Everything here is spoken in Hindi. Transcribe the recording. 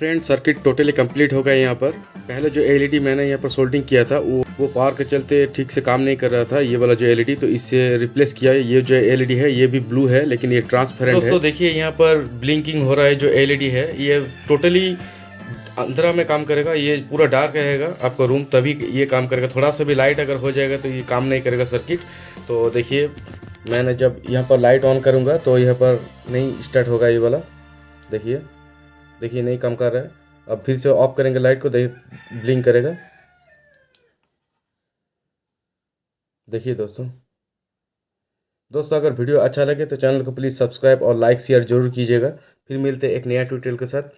फ्रेंड सर्किट टोटली कंप्लीट हो गया यहाँ पर। पहले जो एलईडी मैंने यहाँ पर सोल्डिंग किया था वो पावर के चलते ठीक से काम नहीं कर रहा था, ये वाला जो एलईडी, तो इससे रिप्लेस किया है। ये जो एलईडी है ये भी ब्लू है लेकिन ये ट्रांसपेरेंट है। दोस्तों देखिए यहाँ पर ब्लिंकिंग हो रहा है। जो एलईडी है ये टोटली अंधेरा में काम करेगा, ये पूरा डार्क रहेगा आपका रूम, तभी ये काम करेगा। थोड़ा सा भी लाइट अगर हो जाएगा तो ये काम नहीं करेगा सर्किट। तो देखिए मैंने जब यहाँ पर लाइट ऑन करूँगा तो यहाँ पर नहीं स्टार्ट होगा ये वाला। देखिए देखिए नहीं काम कर रहा है। अब फिर से ऑफ करेंगे लाइट को, देखिए ब्लिंक करेगा। देखिए दोस्तों अगर वीडियो अच्छा लगे तो चैनल को प्लीज़ सब्सक्राइब और लाइक शेयर जरूर कीजिएगा। फिर मिलते हैं एक नया ट्यूटोरियल के साथ।